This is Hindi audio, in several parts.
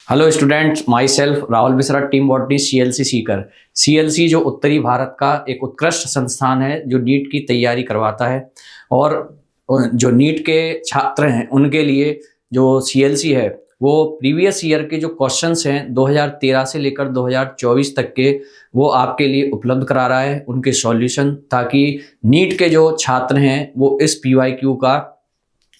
Hello students, my self Rahul Mishra, team botany CLC Sikar. CLC जो उत्तरी भारत का एक उत्कृष्ट संस्थान है जो नीट की तैयारी करवाता है, और जो नीट के छात्र हैं उनके लिए जो सीएलसी है वो प्रीवियस ईयर के जो क्वेश्चंस हैं 2013 से लेकर 2024 तक के वो आपके लिए उपलब्ध करा रहा है, उनके सॉल्यूशन, ताकि नीट के जो छात्र हैं वो इस पीवाईक्यू का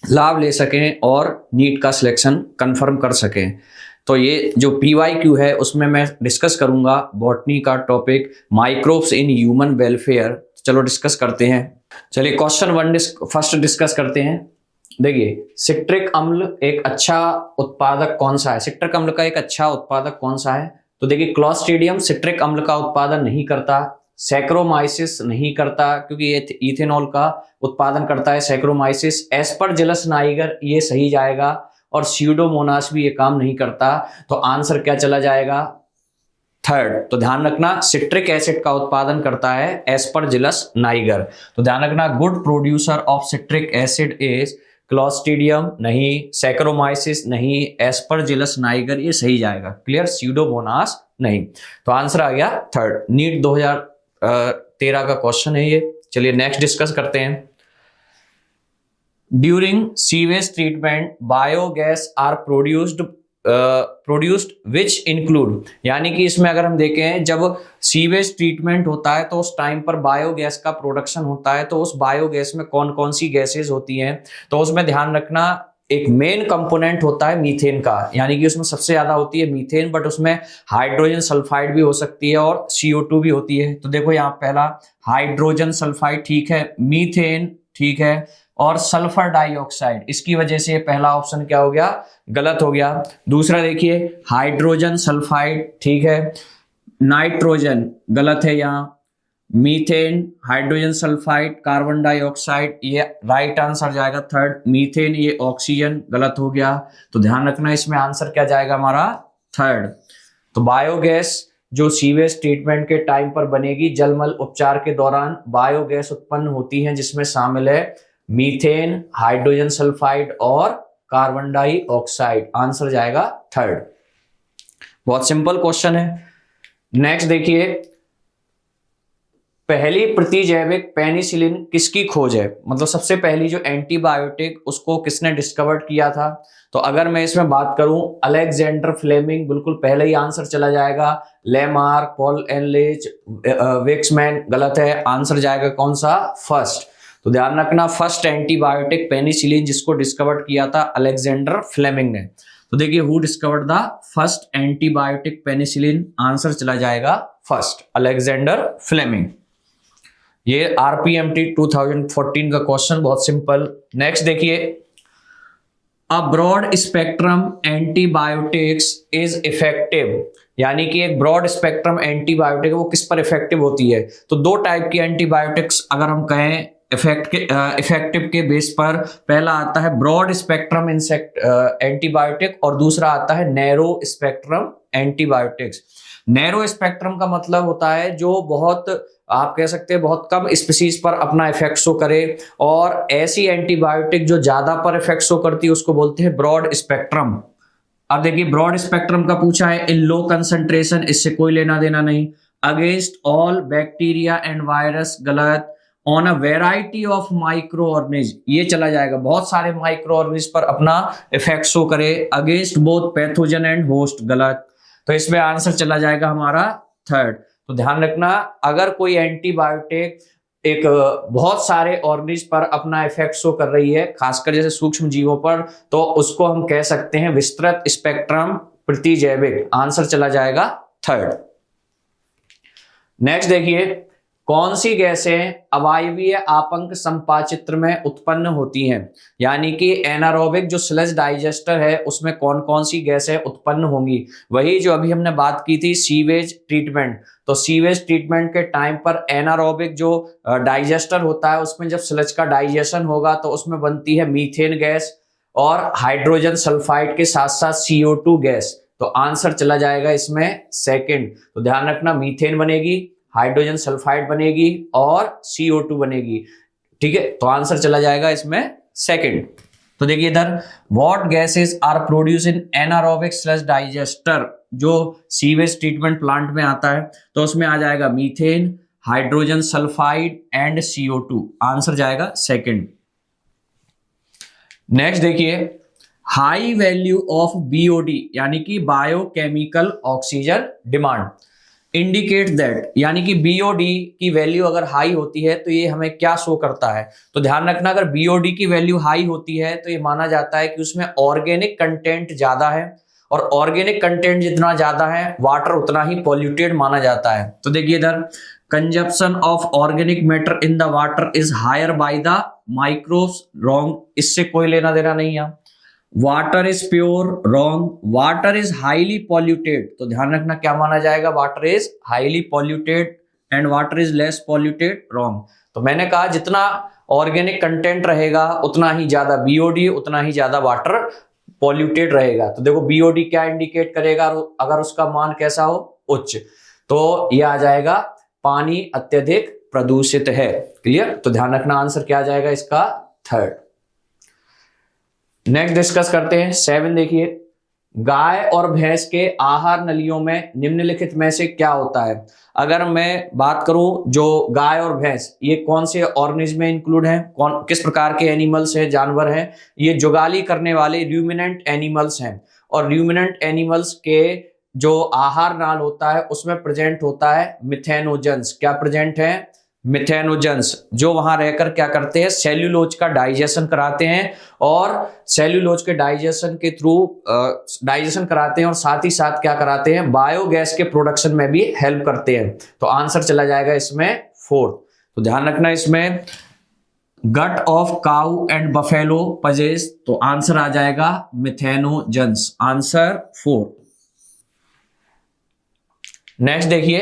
लाभ ले सकें और नीट का सिलेक्शन कंफर्म कर सकें। तो ये जो पीवाईक्यू है उसमें मैं डिस्कस करूंगा बॉटनी का topic microbes in human welfare. चलो डिस्कस करते हैं। चलिए क्वेश्चन वन फर्स्ट डिस्कस करते हैं। देखिए, सिट्रिक अम्ल एक अच्छा उत्पादक कौन सा है? सिट्रिक अम्ल का एक अच्छा उत्पादक कौन सा है? तो देखिए, क्लॉस्ट्रीडियम सिट्रिक अम्ल का उत्पादन नहीं करता, सैक्रोमाइसिस नहीं करता क्योंकि ये इथेनॉल का उत्पादन करता है सैक्रोमाइसिस। एस्परजिलस नाइगर ये सही जाएगा, और स्यूडोमोनास भी ये काम नहीं करता। तो आंसर क्या चला जाएगा? थर्ड। तो ध्यान रखना, सिट्रिक एसिड का उत्पादन करता है एस्परजिलस नाइगर। तो ध्यान रखना, good producer of citric acid is Clostridium नहीं, सैक्रोमाइसिस नहीं, एस्परजिलस नाइगर ये सही जाएगा। क्लियर? स्यूडोमोनास नहीं। तो आंसर आ गया थर्ड। नीट 2013 का क्वेश्चन है ये। चलिए नेक्स्ट डिस्कस करते हैं। During sewage treatment biogas are produced which include, यानी कि इसमें अगर हम देखें जब सीवेज ट्रीटमेंट होता है तो उस टाइम पर बायोगैस का प्रोडक्शन होता है, तो उस बायोगैस में कौन कौन सी गैसेज होती हैं? तो उसमें ध्यान रखना, एक मेन कंपोनेंट होता है मीथेन का, यानी कि उसमें सबसे ज्यादा होती है मीथेन, बट उसमें हाइड्रोजन सल्फाइड भी हो सकती है और CO2 भी होती है। तो देखो यहाँ पहला हाइड्रोजन सल्फाइड ठीक है, मीथेन ठीक है, और सल्फर डाइऑक्साइड, इसकी वजह से पहला ऑप्शन क्या हो गया? गलत हो गया। दूसरा देखिए, हाइड्रोजन सल्फाइड ठीक है, नाइट्रोजन गलत है यहाँ, methane, hydrogen sulphide, carbon dioxide ये राइट आंसर जाएगा थर्ड। मीथेन ये ऑक्सीजन गलत हो गया। तो ध्यान रखना, इसमें आंसर क्या जाएगा हमारा? थर्ड। तो बायोगैस जो सीवेज ट्रीटमेंट के टाइम पर बनेगी, जलमल उपचार के दौरान बायोगैस उत्पन्न होती है जिसमें शामिल है मीथेन, हाइड्रोजन सल्फाइड और कार्बन डाइऑक्साइड। आंसर जाएगा थर्ड। बहुत सिंपल क्वेश्चन है। नेक्स्ट देखिए, पहली प्रतिजैविक पेनिसिलिन किसकी खोज है? मतलब सबसे पहली जो एंटीबायोटिक उसको किसने डिस्कवर्ड किया था? तो अगर मैं इसमें बात करूं, अलेक्जेंडर फ्लेमिंग बिल्कुल पहले ही आंसर चला जाएगा। लेमार्क, पॉल एनलेच, वेक्समैन गलत है। आंसर जाएगा कौन सा? फर्स्ट। तो ध्यान रखना, फर्स्ट एंटीबायोटिक पेनिसिलिन जिसको डिस्कवर्ड किया था अलेक्जेंडर फ्लेमिंग ने। तो देखिए, who discovered the first antibiotic penicillin? Answer चला जाएगा फर्स्ट, अलेक्जेंडर फ्लेमिंग। ये RPMT 2014 का क्वेश्चन, बहुत सिंपल। नेक्स्ट देखिए, a broad spectrum antibiotics is effective, यानी कि एक ब्रॉड स्पेक्ट्रम एंटीबायोटिक वो किस पर इफेक्टिव होती है? तो दो टाइप की एंटीबायोटिक्स अगर हम कहें इफेक्टिव के बेस पर, पहला आता है ब्रॉड स्पेक्ट्रम एंटीबायोटिक और दूसरा आता है narrow spectrum antibiotics. Narrow spectrum का मतलब होता है जो बहुत, आप कह सकते हैं बहुत कम स्पीसीज पर अपना इफेक्ट शो करे, और ऐसी एंटीबायोटिक जो ज्यादा पर इफेक्ट शो करती है उसको बोलते हैं ब्रॉड स्पेक्ट्रम। अब देखिए, ब्रॉड स्पेक्ट्रम का पूछा है इन लो कंसंट्रेशन, इससे कोई लेना देना नहीं। Against all bacteria and virus गलत। On a variety of microorganisms ये चला जाएगा, बहुत सारे माइक्रो ऑर्गेनिज पर अपना इफेक्ट शो करे। Against both pathogen and host गलत। तो इसमें आंसर चला जाएगा हमारा थर्ड। तो ध्यान रखना, अगर कोई एंटीबायोटिक एक बहुत सारे ऑर्गेनिज पर अपना इफेक्ट शो कर रही है, खासकर जैसे सूक्ष्म जीवों पर, तो उसको हम कह सकते हैं विस्तृत स्पेक्ट्रम प्रतिजैविक। आंसर चला जाएगा थर्ड। नेक्स्ट देखिए, कौन सी गैसें अवायवीय आपंक संपाचित्र में उत्पन्न होती हैं? यानी कि एनारोबिक जो स्लज डाइजेस्टर है उसमें कौन कौन सी गैसें उत्पन्न होंगी? वही जो अभी हमने बात की थी सीवेज ट्रीटमेंट। तो सीवेज ट्रीटमेंट के टाइम पर एनारोबिक जो डाइजेस्टर होता है उसमें जब स्लज का डाइजेशन होगा तो उसमें बनती है मीथेन गैस और हाइड्रोजन सल्फाइड के साथ साथ CO2 गैस। तो आंसर चला जाएगा इसमें सेकेंड। तो ध्यान रखना, मीथेन बनेगी, हाइड्रोजन सल्फाइड बनेगी और CO2 बनेगी। ठीक है, तो आंसर चला जाएगा इसमें सेकंड। तो देखिए इधर what gases are produce in anaerobic sludge digester, जो सीवेज ट्रीटमेंट प्लांट में आता है, तो उसमें आ जाएगा methane, hydrogen sulphide and CO2। Answer जाएगा सेकंड। नेक्स्ट देखिए, हाई वैल्यू ऑफ BOD यानी कि biochemical oxygen demand indicate that, यानी कि BOD की वैल्यू अगर हाई होती है तो ये हमें क्या शो करता है? तो ध्यान रखना, अगर BOD की वैल्यू हाई होती है तो ये माना जाता है कि उसमें ऑर्गेनिक कंटेंट ज्यादा है, और ऑर्गेनिक कंटेंट जितना ज्यादा है वाटर उतना ही पॉल्यूटेड माना जाता है। तो देखिए इधर, consumption of organic matter in the water is higher by the microbes, wrong, इससे कोई लेना देना नहीं है। Water is pure, wrong. Water is highly polluted, तो ध्यान रखना क्या माना जाएगा? Water is highly polluted and water is less polluted, wrong. तो मैंने कहा जितना ऑर्गेनिक कंटेंट रहेगा उतना ही ज्यादा BOD, उतना ही ज्यादा वाटर पॉल्यूटेड रहेगा। तो देखो BOD क्या इंडिकेट करेगा अगर उसका मान कैसा हो? उच्च, तो यह आ जाएगा पानी अत्यधिक प्रदूषित है। क्लियर? तो ध्यान रखना आंसर क्या आ जाएगा इसका? थर्ड। नेक्स्ट डिस्कस करते हैं 7। देखिए, गाय और भैंस के आहार नलियों में निम्नलिखित में से क्या होता है? अगर मैं बात करूं, जो गाय और भैंस ये कौन से ऑर्गेनिज्म में इंक्लूड हैं, कौन किस प्रकार के एनिमल्स हैं, जानवर हैं? ये जुगाली करने वाले र्यूमिनेंट एनिमल्स हैं, और र्यूमिनेंट एनिमल्स के जो आहार नाल होता है उसमें प्रेजेंट होता है मिथेनोजन्स। क्या प्रेजेंट है? मिथेनोजन्स, जो वहां रहकर क्या करते हैं? सेल्यूलोज का डाइजेशन कराते हैं, और सेल्यूलोज के डाइजेशन के थ्रू डाइजेशन कराते हैं, और साथ ही साथ क्या कराते हैं? बायोगैस के प्रोडक्शन में भी हेल्प करते हैं। तो आंसर चला जाएगा इसमें 4। तो ध्यान रखना, इसमें gut of cow and buffalo pages, तो आंसर आ जाएगा मिथेनोजन्स, आंसर 4। नेक्स्ट देखिए,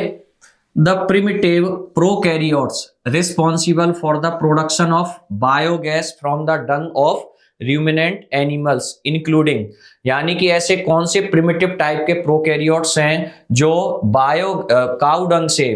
the primitive prokaryotes responsible for the production of biogas from the dung of ruminant animals including, यानी कि ऐसे कौन से प्रिमिटिव टाइप के प्रोकैरियोट्स हैं जो काउ डंग से,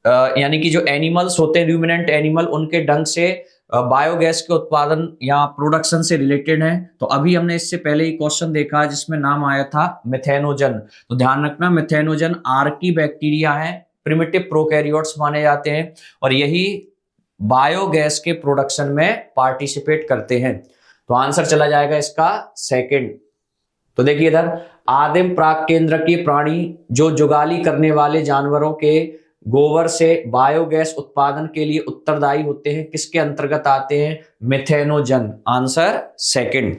यानी कि जो एनिमल्स होते हैं रूमिनेंट एनिमल, उनके डंग से बायोगैस के उत्पादन या प्रोडक्शन से रिलेटेड है। तो अभी हमने इससे पहले ही क्वेश्चन देखा जिसमें नाम आया था मिथेनोजन। तो ध्यान रखना, मिथेनोजन आर्की बैक्टीरिया है, प्रिमिटिव प्रोकैरियोट्स माने जाते हैं, और यही बायोगैस के प्रोडक्शन में पार्टिसिपेट करते हैं। तो आंसर चला जाएगा इसका सेकंड। तो देखिए इधर, आदिम प्राक केंद्र की प्राणी जो जुगाली करने वाले जानवरों के गोबर से बायोगैस उत्पादन के लिए उत्तरदायी होते हैं, किसके अंतर्गत आते हैं? Methanogen, answer second.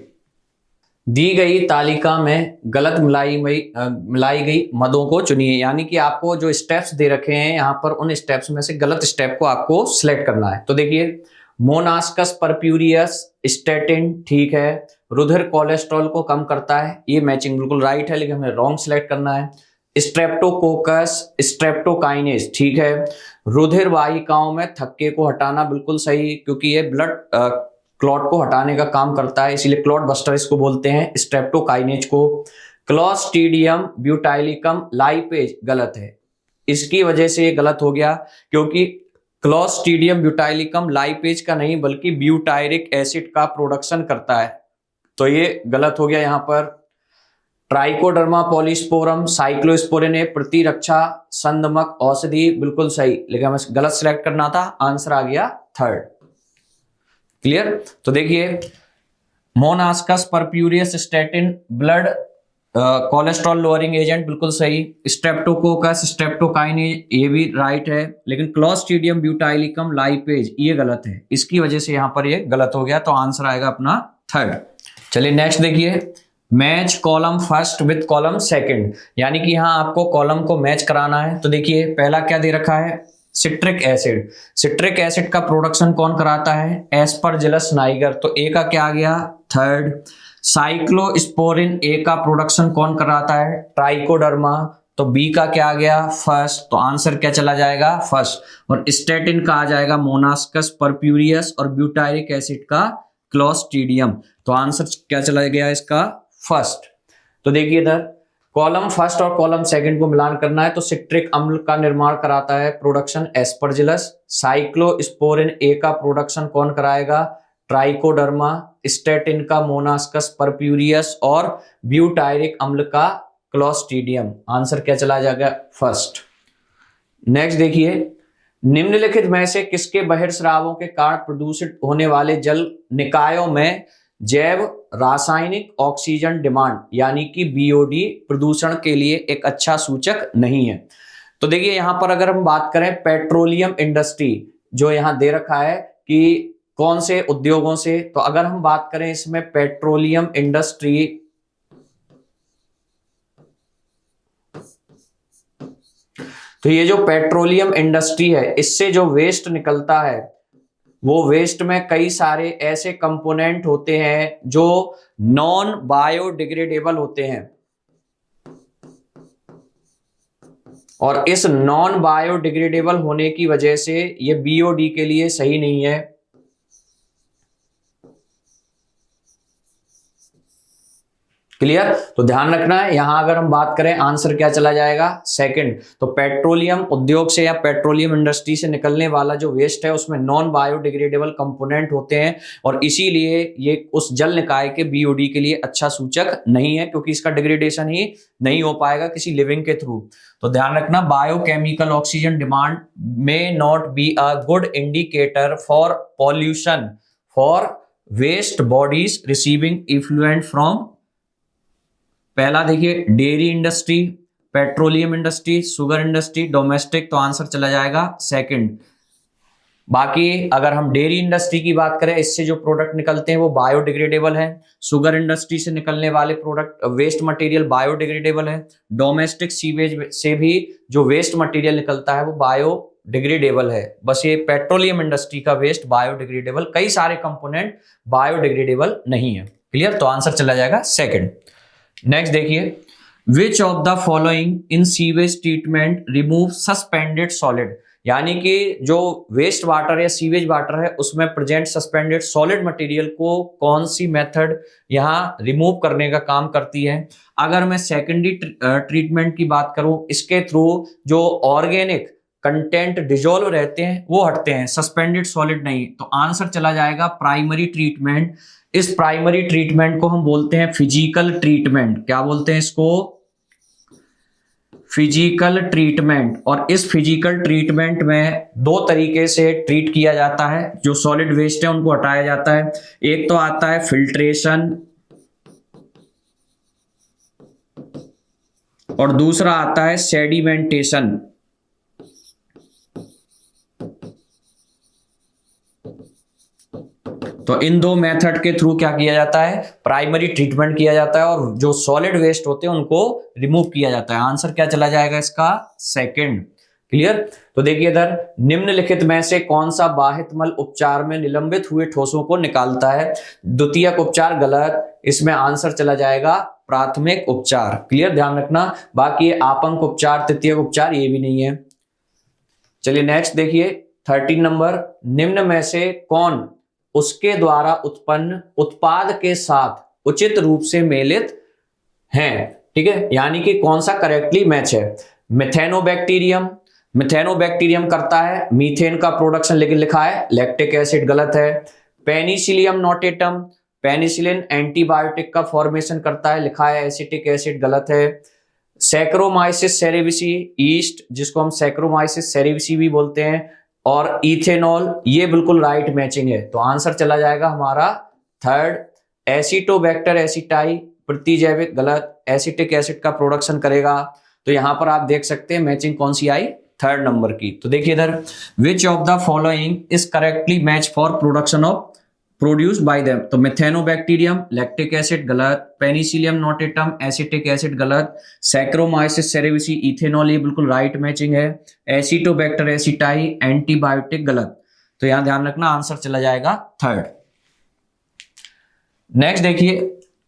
दी गई तालिका में गलत मिलाई गई मदों को चुनिए, यानी कि आपको जो स्टेप्स दे रखे हैं यहाँ पर, उन स्टेप्स में से गलत स्टेप को आपको सिलेक्ट करना है। तो देखिए, मोनास्कस परप्यूरियस स्टेटिन, ठीक है, रुधिर कोलेस्ट्रॉल को कम करता है, ये मैचिंग बिल्कुल राइट है, लेकिन हमें रॉन्ग सिलेक्ट करना है। स्ट्रेप्टोकोकस स्ट्रेप्टोकाइनेज, ठीक है, रुधिर वाहिकाओं में थक्के को हटाना, बिल्कुल सही, क्योंकि ये ब्लड क्लॉट को हटाने का काम करता है, इसीलिए क्लॉट बस्टर इसको बोलते हैं, स्ट्रेप्टोकाइनेज को। क्लॉस्ट्रीडियम ब्यूटाइलिकम लाइपेज गलत है, इसकी वजह से ये गलत हो गया, क्योंकि क्लॉस्ट्रीडियम ब्यूटाइलिकम लाइपेज का नहीं बल्कि ब्यूटायरिक एसिड का प्रोडक्शन करता है, तो ये गलत हो गया यहाँ पर। ट्राइकोडर्मा पॉलीस्पोरम साइक्लोस्पोरिन प्रतिरक्षा संदमक औषधि, बिल्कुल सही, लेकिन हमें गलत सिलेक्ट करना था, आंसर आ गया थर्ड। क्लियर? तो देखिए, Monascus purpureus statin blood cholesterol lowering agent, बिल्कुल सही। स्ट्रेप्टोकोकस स्ट्रेप्टोकाइनेज, ये भी राइट है, लेकिन क्लॉस्ट्रीडियम ब्यूटाइलिकम लाइपेज ये गलत है, इसकी वजह से यहाँ पर ये गलत हो गया, तो आंसर आएगा अपना थर्ड। चलिए नेक्स्ट देखिए, match column first with column second, यानी कि यहाँ आपको कॉलम को मैच कराना है। तो देखिए, पहला क्या दे रखा है? Citric acid. सिट्रिक एसिड का प्रोडक्शन कौन कराता है? एस्परजिलस नाइगर, तो ए का क्या आ गया? थर्ड। साइक्लोस्पोरिन ए का प्रोडक्शन कौन कराता है? ट्राइकोडर्मा, तो बी का क्या आ गया? फर्स्ट, तो आंसर क्या चला जाएगा? फर्स्ट। और स्टेटिन का आ जाएगा मोनास्कस परप्यूरियस, और ब्यूटायरिक एसिड का क्लॉस्ट्रीडियम, तो आंसर क्या चला गया इसका? फर्स्ट। तो देखिए इधर, कॉलम फर्स्ट और कॉलम सेकंड को मिलान करना है, तो सिट्रिक अम्ल का निर्माण कराता है प्रोडक्शन एस्परजिलस। साइक्लोस्पोरिन ए का प्रोडक्शन कौन कराएगा? ट्राइकोडर्मा, स्टेटिन का मोनास्कस परप्यूरियस और ब्यूटायरिक अम्ल का क्लोस्ट्रीडियम। आंसर क्या चला जाएगा? फर्स्ट। नेक्स्ट देखिए, निम्नलिखित में से किसके बहिर्स्रावों के कारण प्रदूषित होने वाले जल निकायों में जैव रासायनिक ऑक्सीजन डिमांड यानी कि बीओडी प्रदूषण के लिए एक अच्छा सूचक नहीं है? तो देखिए यहां पर अगर हम बात करें पेट्रोलियम इंडस्ट्री, जो यहां दे रखा है कि कौन से उद्योगों से, तो अगर हम बात करें इसमें पेट्रोलियम इंडस्ट्री, तो ये जो पेट्रोलियम इंडस्ट्री है इससे जो वेस्ट निकलता है वो वेस्ट में कई सारे ऐसे कंपोनेंट होते हैं जो नॉन बायोडिग्रेडेबल होते हैं, और इस नॉन बायोडिग्रेडेबल होने की वजह से ये बीओडी के लिए सही नहीं है। क्लियर? तो ध्यान रखना है, यहां अगर हम बात करें आंसर क्या चला जाएगा? सेकंड। तो पेट्रोलियम उद्योग से या पेट्रोलियम इंडस्ट्री से निकलने वाला जो वेस्ट है उसमें नॉन बायोडिग्रेडेबल कंपोनेंट होते हैं और इसीलिए ये उस जल निकाय के बीओडी के लिए अच्छा सूचक नहीं है, क्योंकि इसका डिग्रेडेशन ही नहीं हो पाएगा किसी लिविंग के थ्रू। तो ध्यान रखना, biochemical oxygen demand may not be a good indicator for pollution for waste bodies receiving effluent from, पहला देखिए dairy industry, petroleum industry, sugar industry, domestic, तो आंसर चला जाएगा सेकंड। बाकी अगर हम डेयरी इंडस्ट्री की बात करें, इससे जो प्रोडक्ट निकलते हैं वो बायोडिग्रेडेबल है, शुगर इंडस्ट्री से निकलने वाले प्रोडक्ट वेस्ट मटेरियल बायोडिग्रेडेबल है, डोमेस्टिक सीवेज से भी जो वेस्ट मटेरियल निकलता है वो बायोडिग्रेडेबल है। बस ये पेट्रोलियम इंडस्ट्री का वेस्ट बायोडिग्रेडेबल, कई सारे कंपोनेंट बायोडिग्रेडेबल नहीं है। क्लियर? तो आंसर चला जाएगा सेकंड। नेक्स्ट देखिए, विच of the following in sewage treatment remove suspended solid, यानी कि जो वेस्ट वाटर या सीवेज वाटर है उसमें प्रेजेंट सस्पेंडेड सॉलिड मटेरियल को कौन सी मेथड यहां रिमूव करने का काम करती है? अगर मैं सेकेंडरी ट्रीटमेंट की बात करूं, इसके थ्रू जो ऑर्गेनिक कंटेंट डिजोल्व रहते हैं वो हटते हैं, सस्पेंडेड सॉलिड नहीं। तो आंसर चला जाएगा प्राइमरी ट्रीटमेंट। इस प्राइमरी ट्रीटमेंट को हम बोलते हैं फिजिकल ट्रीटमेंट। क्या बोलते हैं इसको? Physical treatment. और इस फिजिकल ट्रीटमेंट में दो तरीके से ट्रीट किया जाता है, जो सॉलिड वेस्ट है उनको हटाया जाता है। एक तो आता है फिल्ट्रेशन और दूसरा आता है सेडिमेंटेशन। तो इन दो मेथड के थ्रू क्या किया जाता है? प्राइमरी ट्रीटमेंट किया जाता है और जो सॉलिड वेस्ट होते हैं उनको रिमूव किया जाता है। आंसर क्या चला जाएगा इसका? सेकंड। क्लियर? तो देखिए इधर, निम्नलिखित में से कौन सा बाहित मल उपचार में निलंबित हुए ठोसों को निकालता है? द्वितीयक उपचार गलत, इसमें आंसर चला जाएगा प्राथमिक उपचार। क्लियर? ध्यान रखना, बाकी आपंक उपचार, तृतीयक उपचार ये भी नहीं है। चलिए नेक्स्ट देखिए 13 नंबर, निम्न में से कौन उसके द्वारा उत्पन्न उत्पाद के साथ उचित रूप से मेलित हैं? ठीक है, यानी कि कौन सा करेक्टली मैच है? मिथेनोबैक्टीरियम, मिथेनोबैक्टीरियम करता है मीथेन का प्रोडक्शन, लेकिन लिखा है लैक्टिक एसिड, गलत है। पेनिसिलियम नोटेटम, पेनिसिलिन एंटीबायोटिक का फॉर्मेशन करता है, लिखा है एसिटिक एसिड, गलत है। सैक्रोमाइसिस सेरेविसी, ईस्ट जिसको हम सैक्रोमाइसिस सेरेविसी भी बोलते हैं, और इथेनॉल, ये बिल्कुल राइट मैचिंग है। तो आंसर चला जाएगा हमारा थर्ड। एसिटोबैक्टर एसिटाई प्रतिजैविक, गलत, एसिटिक एसिड का प्रोडक्शन करेगा। तो यहां पर आप देख सकते हैं मैचिंग कौन सी आई? थर्ड नंबर की। तो देखिए इधर, which of the following is correctly match for production of produced by them? तो मिथेनोबैक्टीरियम लैक्टिक एसिड गलत, पेनिसिलियम नोटेटम एसिटिक एसिड गलत, सैक्रोमाइसिस सेरेविसी इथेनॉल ये बिल्कुल राइट मैचिंग है, एसिटोबैक्टर एसिटाई एंटीबायोटिक गलत। तो यहां ध्यान रखना, आंसर चला जाएगा थर्ड। नेक्स्ट देखिए,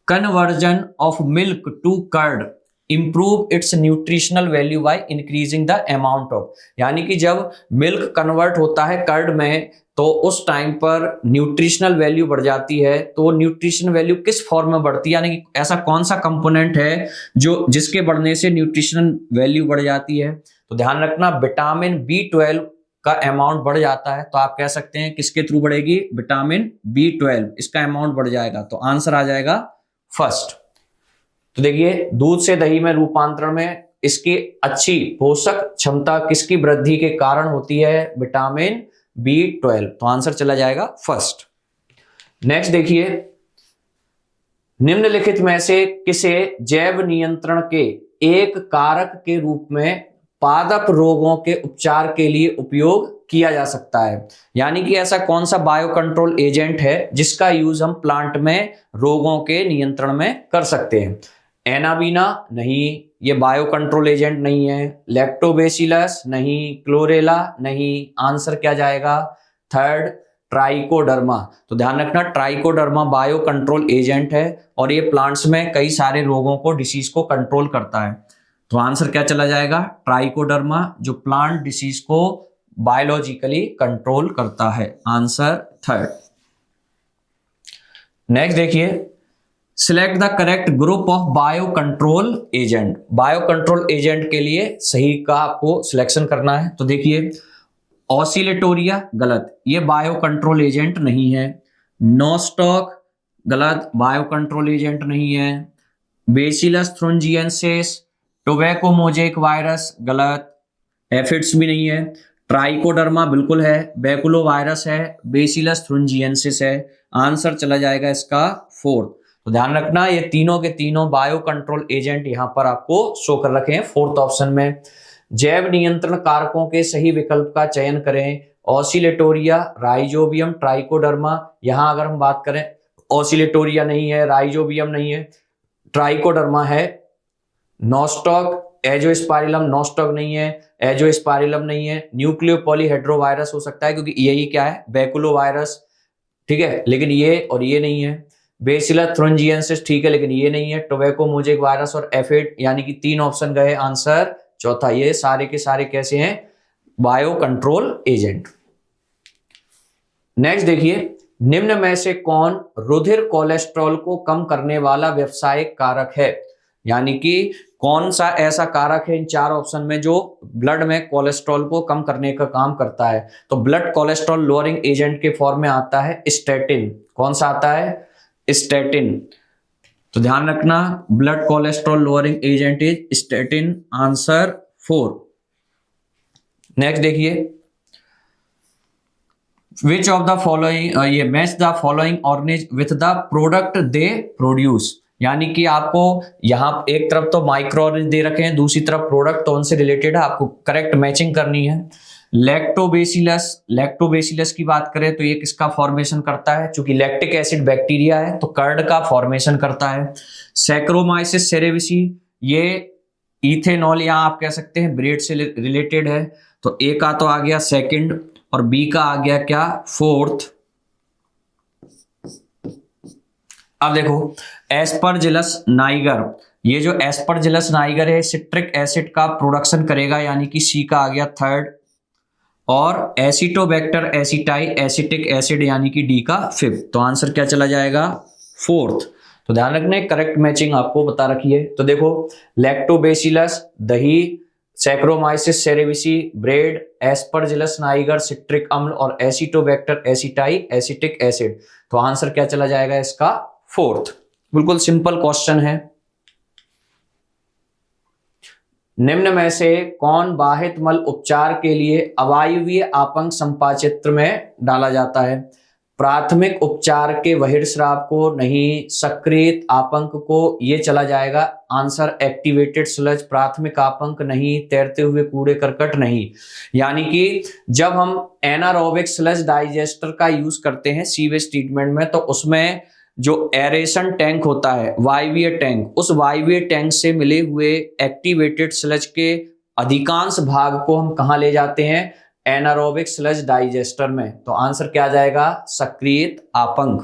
conversion of milk to curd improve its nutritional value by increasing the amount of, यानी कि जब मिल्क कन्वर्ट होता है कर्ड में तो उस टाइम पर न्यूट्रिशनल वैल्यू बढ़ जाती है। तो न्यूट्रिशन वैल्यू किस फॉर्म में बढ़ती है, यानी कि ऐसा कौन सा कंपोनेंट है जो जिसके बढ़ने से न्यूट्रिशनल वैल्यू बढ़ जाती है? तो ध्यान रखना, विटामिन B12 का अमाउंट बढ़ जाता है तो आप कह सकते हैं किसके थ्रू बढ़ेगी, विटामिन B12, इसका अमाउंट बढ़ जाएगा। तो आंसर आ जाएगा फर्स्ट। तो देखिए दूध से दही में रूपांतरण में इसकी अच्छी पोषक क्षमता किसकी वृद्धि के कारण होती है, विटामिन B12। तो आंसर चला जाएगा फर्स्ट। नेक्स्ट देखिए, निम्नलिखित में से किसे जैव नियंत्रण के एक कारक के रूप में पादप रोगों के उपचार के लिए उपयोग किया जा सकता है। यानी कि ऐसा कौन सा बायो कंट्रोल एजेंट है जिसका यूज हम प्लांट में रोगों के नियंत्रण में कर सकते हैं। एनाबीना नहीं, ये बायो कंट्रोल एजेंट नहीं है। लैक्टोबैसिलस नहीं, क्लोरेला नहीं। आंसर क्या जाएगा, थर्ड, ट्राइकोडर्मा। तो ध्यान रखना, ट्राइकोडर्मा बायो कंट्रोल एजेंट है और ये प्लांट्स में कई सारे रोगों को, डिसीज को कंट्रोल करता है। तो आंसर क्या चला जाएगा, ट्राइकोडर्मा, जो प्लांट डिसीज को बायोलॉजिकली कंट्रोल करता है। Answer third. नेक्स्ट देखिए, select the correct group of bio control agent. Bio control agent के लिए सही का आपको सिलेक्शन करना है। तो देखिए, ऑसिलेटोरिया गलत, ये बायो कंट्रोल एजेंट नहीं है। नोस्टॉक गलत, बायो कंट्रोल एजेंट नहीं है। बेसिलस थ्रुंजिएंसिस, टोबैको मोजेक वायरस गलत, एफिड्स भी नहीं है। ट्राइकोडर्मा बिल्कुल है, बैकुलो वायरस है, बेसिलस थ्रुंजिएंसिस है। आंसर चला जाएगा इसका फोर्थ। तो ध्यान रखना, ये तीनों के तीनों बायो कंट्रोल एजेंट यहां पर आपको शो कर रखे हैं फोर्थ ऑप्शन में। जैव नियंत्रण कारकों के सही विकल्प का चयन करें। Oscillatoria, rhizobium, trichoderma. यहां अगर हम बात करें, ऑसिलेटोरिया नहीं है, राइजोबियम नहीं है, ट्राइकोडर्मा है। नोस्टॉक, एजोस्पाइरिलम, नोस्टॉक नहीं है, एजोस्पाइरिलम नहीं है। न्यूक्लियो पॉलीहेड्रोवायरस हो सकता है क्योंकि यही क्या है, बैकुलो वायरस, ठीक है, लेकिन ये और ये नहीं है। बेसिलस थ्रुंजिएंसिस ठीक है, लेकिन ये नहीं है। टोबैको मोजेक वायरस और एफिड, यानी कि 3 ऑप्शन गए, आंसर चौथा। ये सारे के सारे कैसे हैं, बायो कंट्रोल एजेंट। नेक्स्ट देखिए, निम्न में से कौन रुधिर कोलेस्ट्रॉल को कम करने वाला व्यावसायिक कारक है। यानी कि कौन सा ऐसा कारक है इन 4 ऑप्शन में जो ब्लड में कोलेस्ट्रॉल को कम करने का काम करता है। तो ब्लड कोलेस्ट्रॉल लोअरिंग एजेंट के फॉर्म में आता है स्टैटिन। कौन सा आता है, स्टैटिन। तो ध्यान रखना, blood cholesterol lowering agent is statin. Answer 4। Next देखिए, विच ऑफ द फॉलोइंग, ये match the following organism with the product they produce. यानी कि आपको यहां एक तरफ तो माइक्रो ऑर्गेनिज्म दे रखे हैं, दूसरी तरफ प्रोडक्ट तो उनसे रिलेटेड है, आपको करेक्ट मैचिंग करनी है। लैक्टोबैसिलस, लैक्टोबैसिलस की बात करें तो ये किसका फॉर्मेशन करता है, चूंकि लैक्टिक एसिड बैक्टीरिया है तो कर्ड का फॉर्मेशन करता है। सैक्रोमाइसिस सेरेविसी, ये इथेनॉल, यहां आप कह सकते हैं ब्रेड से रिलेटेड है। तो ए का तो आ गया सेकंड और बी का आ गया क्या, फोर्थ। अब देखो, एस्परजिलस नाइगर, ये जो एस्परजिलस नाइगर है सिट्रिक एसिड का प्रोडक्शन करेगा, यानी कि सी का आ गया थर्ड। और एसिटोबैक्टर एसिटाई एसिटिक एसिड, यानी कि डी का फिफ्थ। तो आंसर क्या चला जाएगा, फोर्थ। तो ध्यान रखना, करेक्ट मैचिंग आपको बता रखी है। तो देखो, लैक्टोबैसिलस दही, saccharomyces cerevisiae bread, Aspergillus niger citric अम्ल और एसिटोबैक्टर एसिटाई एसिटिक एसिड। तो आंसर क्या चला जाएगा इसका, फोर्थ। बिल्कुल सिंपल क्वेश्चन है। निम्न में से कौन बाहित मल उपचार के लिए अवायवीय आपंक संपाचित्र में डाला जाता है। प्राथमिक उपचार के बहिर्स्राव को नहीं, सक्रिय आपंक को, ये चला जाएगा आंसर एक्टिवेटेड स्लज। प्राथमिक आपंक नहीं, तैरते हुए कूड़े करकट नहीं। यानी कि जब हम एनारोबिक स्लज डाइजेस्टर का यूज करते हैं सीवेज ट्रीटमेंट में, तो उसमें जो एरेशन टैंक होता है, वायवीय टैंक, उस वायवीय टैंक से मिले हुए एक्टिवेटेड स्लज के अधिकांश भाग को हम कहां ले जाते हैं, एनारोबिक स्लज डाइजेस्टर में। तो आंसर क्या आ जाएगा, सक्रिय आपंक।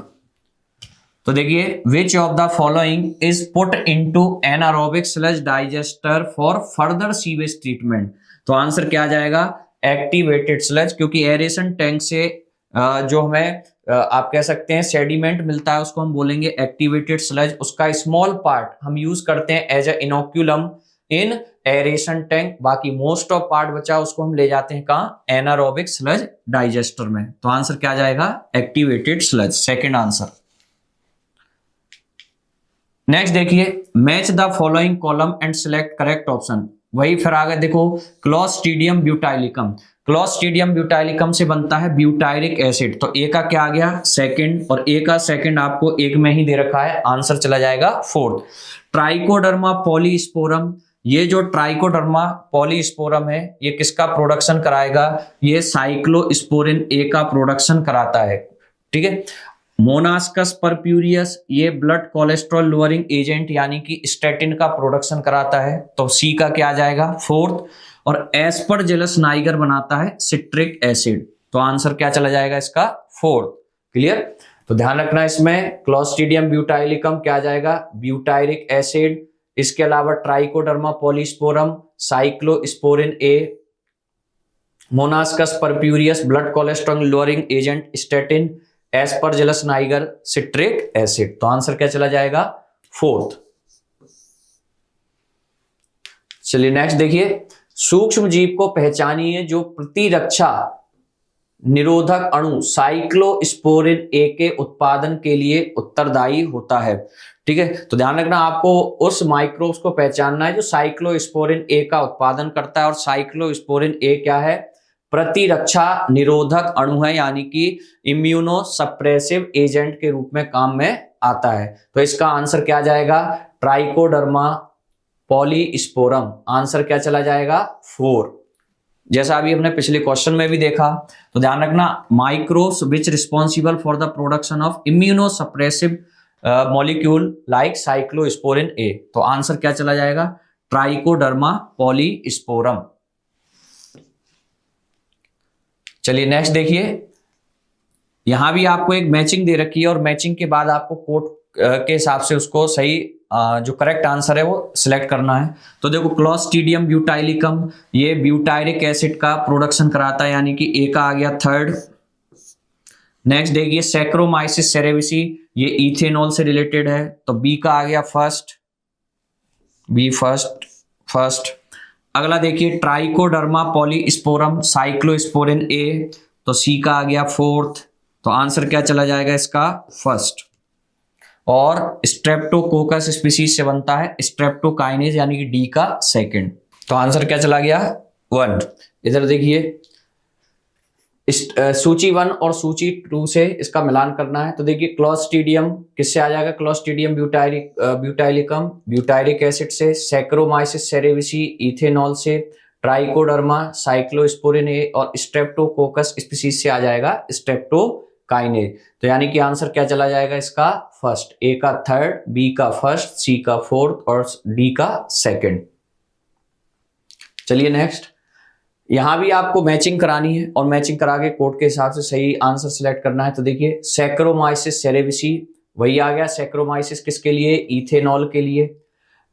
तो देखिए, विच of the following is put into anaerobic sludge digester for further sewage treatment. तो आंसर क्या आ जाएगा, एक्टिवेटेड स्लज, क्योंकि एरेशन टैंक से जो हमें आप कह सकते हैं सेडिमेंट मिलता है, उसको हम बोलेंगे एक्टिवेटेड स्लज। उसका स्मॉल पार्ट हम यूज करते हैं as a inoculum in aeration tank. बाकी मोस्ट ऑफ पार्ट बचा उसको हम ले जाते हैं कहाँ, एनारोबिक स्लज डाइजेस्टर में। तो आंसर क्या जाएगा, activated sludge, second answer. Next देखिए, match the following column and select correct option. वही फिर आगे देखो, क्लॉस्ट्रीडियम ब्यूटाइलिकम। क्लॉस्ट्रीडियम ब्यूटाइलिकम से बनता है ब्यूटायरिक एसिड। तो ए का क्या आ गया, सेकंड, और ए का सेकंड आपको एक में ही दे रखा है, आंसर चला जाएगा फोर्थ। ट्राइकोडर्मा पॉलीस्पोरम, ये जो ट्राइकोडर्मा पॉलीस्पोरम है ये किसका प्रोडक्शन कराएगा, ये साइक्लोस्पोरिन ए का प्रोडक्शन कराता है, ठीक है। मोनास्कस परप्यूरियस, ये ब्लड कोलेस्ट्रॉल लोअरिंग एजेंट यानी कि स्टैटिन का प्रोडक्शन कराता है। तो सी का क्या आ जाएगा, फोर्थ। और एस्परजिलस नाइगर बनाता है सिट्रिक एसिड। तो आंसर क्या चला जाएगा इसका, फोर्थ। क्लियर। तो ध्यान रखना इसमें क्लॉस्ट्रीडियम ब्यूटाइलिकम क्या आ जाएगा, ब्यूटायरिक एसिड। इसके अलावा Trichoderma polysporum, cyclosporin A, Monascus purpureus blood cholesterol lowering agent statin, Aspergillus niger citric acid. तो आंसर क्या चला जाएगा, फोर्थ। चलिए नेक्स्ट देखिए, सूक्ष्म जीव को पहचानिए जो प्रतिरक्षा निरोधक अणु साइक्लोस्पोरिन ए के उत्पादन के लिए उत्तरदायी होता है, ठीक है। तो ध्यान रखना आपको उस माइक्रोब्स को पहचानना है जो साइक्लोस्पोरिन ए का उत्पादन करता है। और साइक्लोस्पोरिन ए क्या है, प्रतिरक्षा निरोधक अणु है, यानी कि इम्यूनो सप्रेसिव एजेंट के रूप में काम में आता है। तो इसका आंसर क्या जाएगा, ट्राइकोडर्मा पॉलीस्पोरम। आंसर क्या चला जाएगा, 4। जैसा अभी हमने पिछले क्वेश्चन में भी देखा, तो ध्यान रखना, microbes which responsible for the production of immunosuppressive molecule like cyclosporin A. तो आंसर क्या चला जाएगा, ट्राइकोडर्मा पॉलीस्पोरम। चलिए नेक्स्ट देखिए, यहां भी आपको एक मैचिंग दे रखी है और मैचिंग के बाद आपको कोड के हिसाब से उसको सही जो करेक्ट आंसर है वो सिलेक्ट करना है। तो देखो, क्लॉस्ट्रीडियम ब्यूटाइलिकम ये ब्यूटायरिक एसिड का प्रोडक्शन कराता है, यानी कि ए का आ गया थर्ड। नेक्स्ट देखिए, सैक्रोमाइसिस सेरेविसी, ये इथेनॉल से रिलेटेड है, तो बी का आ गया फर्स्ट, बी फर्स्ट। अगला देखिए, ट्राइकोडर्मा पॉलीस्पोरम साइक्लोस्पोरिन ए, तो सी का आ गया फोर्थ। तो आंसर क्या चला जाएगा इसका, फर्स्ट। और स्ट्रेप्टोकोकस स्पीसीज से बनता है स्ट्रेप्टोकाइनेज, यानी कि डी का सेकंड। तो आंसर क्या चला गया, 1। इधर देखिए, सूची 1 और सूची 2 से इसका मिलान करना है। तो देखिए, क्लॉस्ट्रीडियम किससे आ जाएगा, क्लॉस्ट्रीडियम ब्यूटाइलिकम ब्यूटायरिक एसिड से, सैक्रोमाइसिस सेरेविसी इथेनॉल से, ट्राइकोडर्मा साइक्लोस्पोरिन ए, और स्ट्रेप्टोकोकस स्पीसीज से आ जाएगा स्ट्रेप्टोकाइनेज। तो यानी कि आंसर क्या चला जाएगा इसका, फर्स्ट। ए का थर्ड, बी का फर्स्ट, सी का फोर्थ और डी का सेकंड। चलिए नेक्स्ट, यहां भी आपको मैचिंग करानी है और मैचिंग करा के कोड के हिसाब से सही आंसर सिलेक्ट करना है। तो देखिए, सैक्रोमाइसिस सेरेविसी वही आ गया, सैक्रोमाइसिस किसके लिए, इथेनॉल के लिए।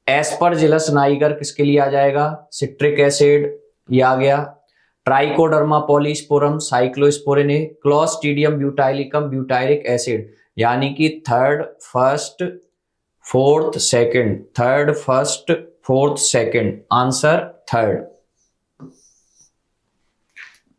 एस्परजिलस नाइगर किसके लिए आ जाएगा, सिट्रिक एसिड, ये आ गया। Trichoderma polysporum cyclosporin A, Clostridium butylicum butyric acid, यानी कि third first fourth second, third first fourth second, answer third.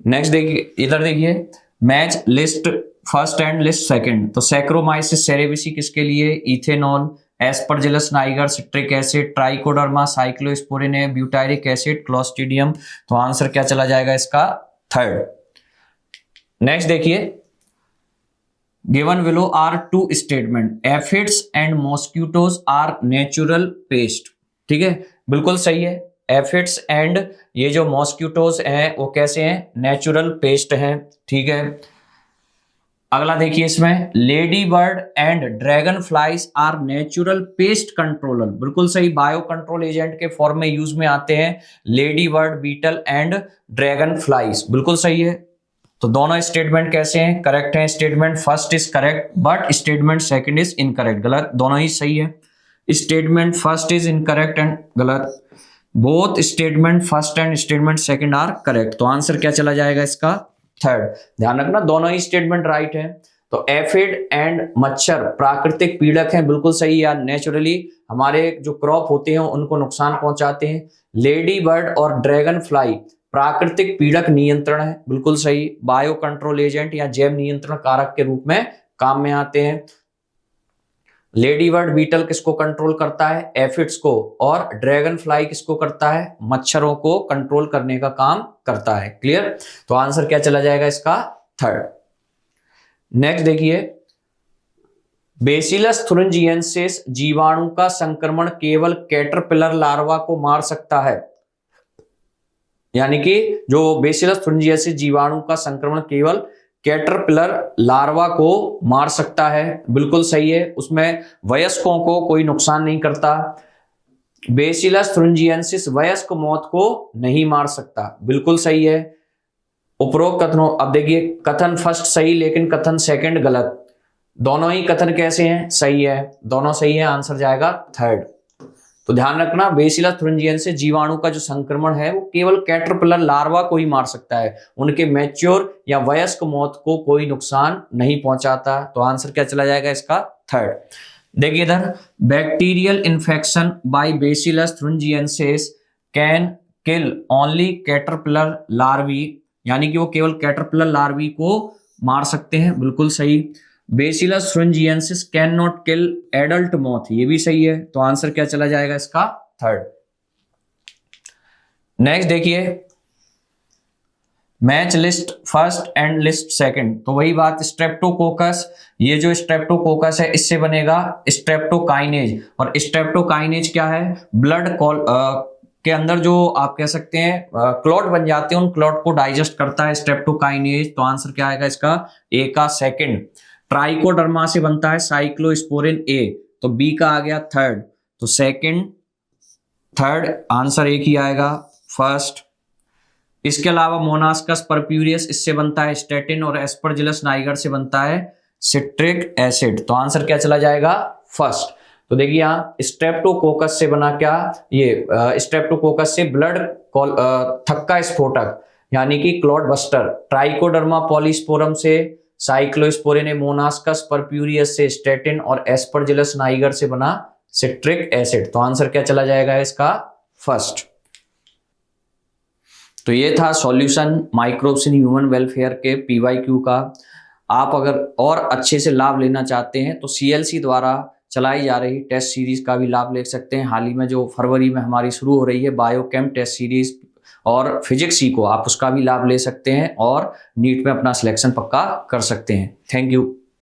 Next देखिए, इधर देखिए, match list first and list second. तो सैक्रोमाइसिस सेरेविसी किसके लिए, ethanol, Aspergillus niger citric acid, Trichoderma cyclosporin A butyric acid, Clostridium. तो आंसर क्या चला जाएगा इसका, थर्ड। नेक्स्ट देखिए, given below are 2 statement, aphids and mosquitoes are natural paste, ठीक है, बिल्कुल सही है। एफिड्स एंड ये जो मॉस्किटोज हैं वो कैसे हैं, नेचुरल पेस्ट हैं, ठीक है। अगला देखिए, इसमें lady bird and dragon flies are natural pest controller, बिल्कुल सही, बायो कंट्रोल एजेंट के फॉर्म में यूज में आते हैं lady bird, beetle and dragon flies, बिल्कुल सही है। तो दोनों स्टेटमेंट कैसे हैं, करेक्ट हैं। Statement first is correct but statement second is incorrect, गलत, दोनों ही सही है। Statement first is incorrect and गलत, both statement first and statement second are correct. तो आंसर क्या चला जाएगा इसका, थर्ड। ध्यान रखना, दोनों ही स्टेटमेंट राइट है। तो एफिड एंड मच्छर प्राकृतिक पीड़क हैं, बिल्कुल सही यार, नेचुरली हमारे जो क्रॉप होते हैं उनको नुकसान पहुंचाते हैं। लेडी बर्ड और ड्रैगन फ्लाई प्राकृतिक पीड़क नियंत्रण है, बिल्कुल सही, बायो कंट्रोल एजेंट या जैव नियंत्रण कारक के रूप में काम में आते हैं। लेडी बर्ड बीटल किसको कंट्रोल करता है? एफिड्स को। और ड्रैगन फ्लाई किसको करता है? मच्छरों को कंट्रोल करने का काम करता है। क्लियर? तो आंसर क्या चला जाएगा इसका? थर्ड। नेक्स्ट देखिए, बेसिलस थुरिंजिएंसिस जीवाणु का संक्रमण केवल कैटरपिलर लार्वा को मार सकता है, यानी कि जो बेसिलस थुरिंजिएंसिस जीवाणु का संक्रमण केवल कैटरपिलर लार्वा को मार सकता है, बिल्कुल सही है, उसमें वयस्कों को कोई नुकसान नहीं करता। बेसिलस थुरिंजिएंसिस वयस्क मौत को नहीं मार सकता, बिल्कुल सही है। उपरोक्त कथनों, अब देखिए कथन फर्स्ट सही लेकिन कथन सेकंड गलत, दोनों ही कथन कैसे हैं? सही है, दोनों सही है, आंसर जाएगा थर्ड। तो ध्यान रखना, बेसिलस थुरिंजिएंसिस जीवाणु का जो संक्रमण है वो केवल कैटरपिलर लार्वा को ही मार सकता है, उनके मैच्योर या वयस्क मौत को कोई नुकसान नहीं पहुंचाता। तो आंसर क्या चला जाएगा इसका? थर्ड। देखिए इधर, bacterial infection by bacillus thuringiensis can kill only caterpillar larvae, यानी कि वो केवल कैटरपिलर लार्वी को मार सकते हैं, बिल्कुल सही। Bacillus thuringiensis can not kill adult moth, ये भी सही है। तो आंसर क्या चला जाएगा इसका? थर्ड। नेक्स्ट देखिए, match list first and list second, तो वही बात, स्ट्रेप्टोकोकस, ये जो स्ट्रेप्टोकोकस है इससे बनेगा स्ट्रेप्टोकाइनेज, और स्ट्रेप्टोकाइनेज क्या है? ब्लड के अंदर जो आप कह सकते हैं क्लॉट बन जाते हैं, उन क्लॉट को डाइजेस्ट करता है स्ट्रेप्टोकाइनेज। तो आंसर क्या आएगा इसका? ए का सेकंड। ट्राइकोडर्मा से बनता है साइक्लोस्पोरिन ए, तो बी का आ गया थर्ड, तो सेकंड थर्ड, आंसर एक ही आएगा, फर्स्ट। इसके अलावा मोनास्कस परप्यूरियस, इससे बनता है स्टेटिन, और एस्परजिलस नाइगर से बनता है सिट्रिक एसिड। तो आंसर क्या चला जाएगा? फर्स्ट। तो देखिए यहाँ स्ट्रेप्टोकोकस से बना क्या? ये स्ट्रेप्टोकोकस से ब्लड थक्का स्फोटक यानी कि क्लॉट बस्टर, ट्राइकोडर्मा पॉलीस्पोरम से साइक्लोस्पोरिन, मोनास्कस परप्यूरियस से स्टेटिन, और एस्परजिलस नाइगर से बना सिट्रिक एसिड। तो आंसर क्या चला जाएगा इसका? फर्स्ट। तो ये था solution microbes in human welfare के PYQ का। आप अगर और अच्छे से लाभ लेना चाहते हैं तो CLC द्वारा चलाई जा रही टेस्ट सीरीज का भी लाभ ले सकते हैं। हाल ही में जो फरवरी में हमारी शुरू हो रही है बायोकेम टेस्ट सीरीज और फिजिक्स को, आप उसका भी लाभ ले सकते हैं और नीट में अपना सिलेक्शन पक्का कर सकते हैं। Thank you.